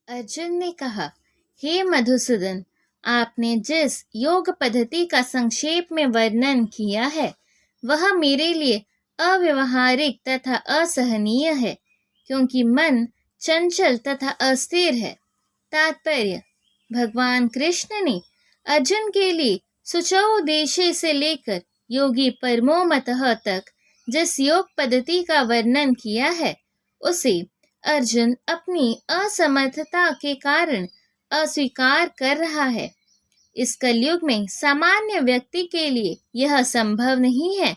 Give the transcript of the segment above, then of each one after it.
अर्जुन ने कहा, हे मधुसूदन, आपने जिस योग पद्धति का संक्षेप में वर्णन किया है वह मेरे लिए अव्यवहारिक तथा असहनीय है, क्योंकि मन चंचल तथा अस्थिर है। तात्पर्य: भगवान कृष्ण ने अर्जुन के लिए सुचाऊ उद्देश्य से लेकर योगी परमोमतः तक जिस योग पद्धति का वर्णन किया है उसे अर्जुन अपनी असमर्थता के कारण अस्वीकार कर रहा है। इस कलयुग में सामान्य व्यक्ति के लिए यह संभव नहीं है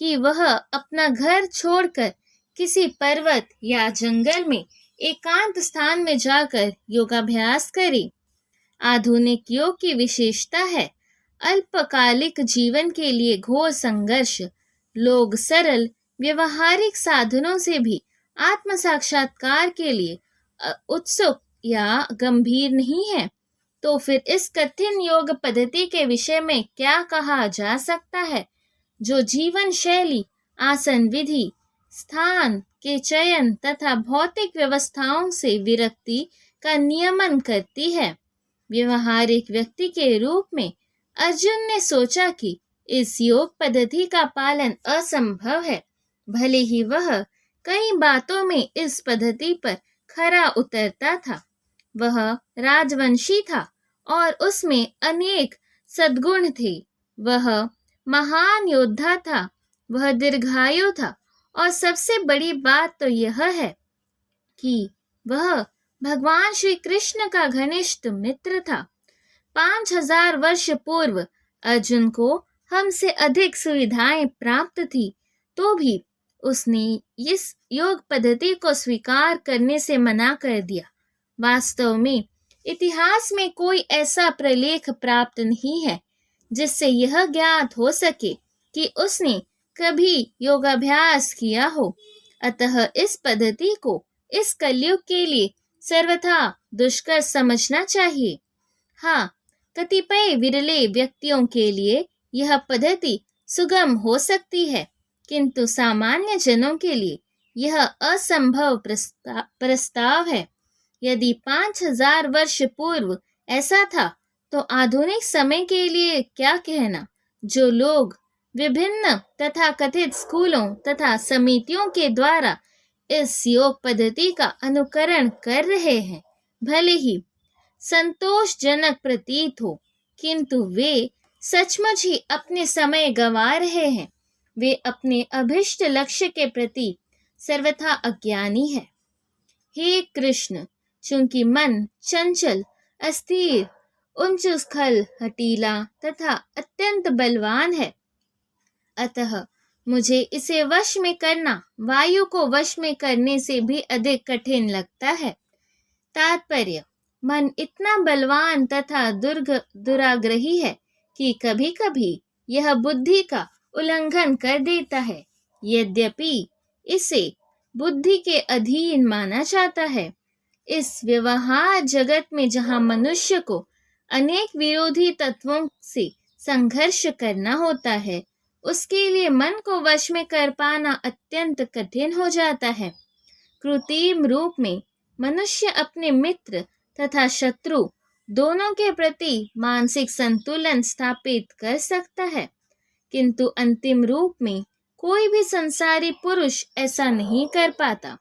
कि वह अपना घर छोड़कर किसी पर्वत या जंगल में एकांत स्थान में जाकर योगाभ्यास करे। आधुनिक योग की विशेषता है अल्पकालिक जीवन के लिए घोर संघर्ष। लोग सरल व्यवहारिक साधनों से भी आत्म साक्षात्कार के लिए उत्सुक या गंभीर नहीं है। तो फिर इस कठिन योग पद्धति के विषय में क्या कहा जा सकता है, जो जीवन शैली, आसन विधि, स्थान के चयन तथा भौतिक व्यवस्थाओं से विरक्ति का नियमन करती है। व्यवहारिक व्यक्ति के रूप में अर्जुन ने सोचा कि इस योग पद्धति का पालन असंभव है, भले ही वह कई बातों में इस पद्धति पर खरा उतरता था। वह राजवंशी था और उसमें अनेक सद्गुण थे। वह महान योद्धा था, वह दीर्घायु था और सबसे बड़ी बात तो यह है कि वह भगवान श्री कृष्ण का घनिष्ठ मित्र था। 5000 वर्ष पूर्व अर्जुन को हमसे अधिक सुविधाएं प्राप्त थी, तो भी उसने इस योग पद्धति को स्वीकार करने से मना कर दिया। वास्तव में इतिहास में कोई ऐसा प्रलेख प्राप्त नहीं है जिससे यह ज्ञात हो सके कि उसने कभी योगाभ्यास किया हो। अतः इस पद्धति को इस कलयुग के लिए सर्वथा दुष्कर समझना चाहिए। हाँ, कतिपय विरले व्यक्तियों के लिए यह पद्धति सुगम हो सकती है, किंतु सामान्य जनों के लिए यह असंभव प्रस्ताव है। यदि 5000 वर्ष पूर्व ऐसा था, तो आधुनिक समय के लिए क्या कहना, जो लोग विभिन्न तथा कथित स्कूलों तथा समितियों के द्वारा इस योग पद्धति का अनुकरण कर रहे हैं। भले ही संतोषजनक प्रतीत हो, किंतु वे सचमुच ही अपने समय गंवा रहे हैं। वे अपने अभिष्ट लक्ष्य के प्रति सर्वथा अज्ञानी है। हे कृष्ण, चूंकि मन चंचल, अस्थिर, उच्चस्खल, हठीला तथा अत्यंत बलवान है, अतः मुझे इसे वश में करना वायु को वश में करने से भी अधिक कठिन लगता है। तात्पर्य: मन इतना बलवान तथा दुराग्रही है कि कभी कभी यह बुद्धि का उल्लंघन कर देता है। यद्यपि इसे बुद्धि के अधीन माना जाता है, इस व्यवहार जगत में जहाँ मनुष्य को अनेक विरोधी तत्वों से संघर्ष करना होता है, उसके लिए मन को वश में कर पाना अत्यंत कठिन हो जाता है। कृत्रिम रूप में मनुष्य अपने मित्र तथा शत्रु दोनों के प्रति मानसिक संतुलन स्थापित कर सकता है, किंतु अंतिम रूप में कोई भी संसारी पुरुष ऐसा नहीं कर पाता,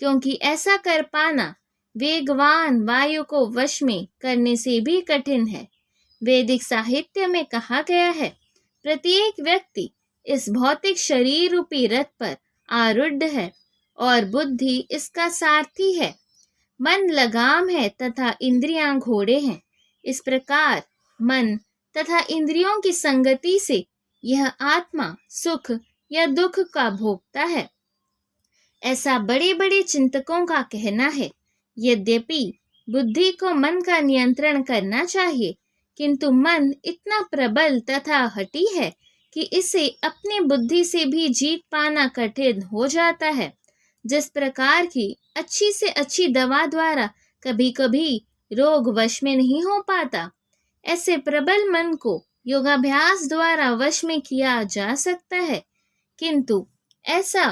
क्योंकि ऐसा कर पाना वेगवान वायु को वश में करने से भी कठिन है। वैदिक साहित्य में कहा गया है, प्रत्येक व्यक्ति इस भौतिक शरीर रूपी रथ पर आरूढ़ है और बुद्धि इसका सारथी है। मन लगाम है तथा इंद्रियां घोड़े हैं। इस प्रकार मन तथा इंद्रियों की संगति से यह आत्मा सुख या दुख का भोगता है, ऐसा बड़े बड़े चिंतकों का कहना है। यद्यपि बुद्धि को मन का नियंत्रण करना चाहिए, किंतु मन इतना प्रबल तथा हठी है कि इसे अपनी बुद्धि से भी जीत पाना कठिन हो जाता है। जिस प्रकार की अच्छी से अच्छी दवा द्वारा कभी कभी रोग वश में नहीं हो पाता, ऐसे प्रबल मन को योगाभ्यास द्वारा वश में किया जा सकता है, किंतु ऐसा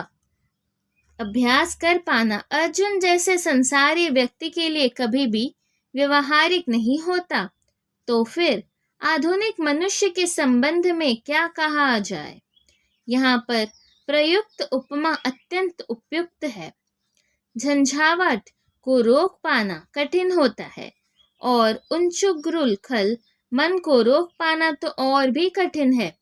अभ्यास कर पाना अर्जुन जैसे संसारी व्यक्ति के लिए कभी भी व्यवहारिक नहीं होता, तो फिर आधुनिक मनुष्य के संबंध में क्या कहा जाए। यहाँ पर प्रयुक्त उपमा अत्यंत उपयुक्त है। झंझावात को रोक पाना कठिन होता है और उनचुग्रुल खल मन को रोक पाना तो और भी कठिन है।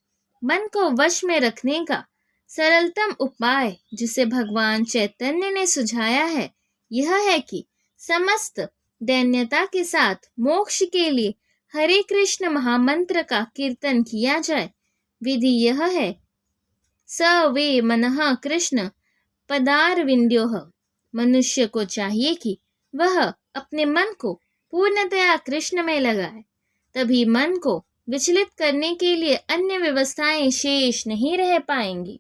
मन को वश में रखने का सरलतम उपाय जिसे भगवान चैतन्य ने सुझाया है यह है कि समस्त दैन्यता के साथ मोक्ष के लिए हरे कृष्ण महामंत्र का कीर्तन किया जाए। विधि यह है, स वे मनः कृष्ण पदारविंद्योः। मनुष्य को चाहिए कि वह अपने मन को पूर्णतया कृष्ण में लगाए, तभी मन को विचलित करने के लिए अन्य व्यवस्थाएं शेष नहीं रह पाएंगी।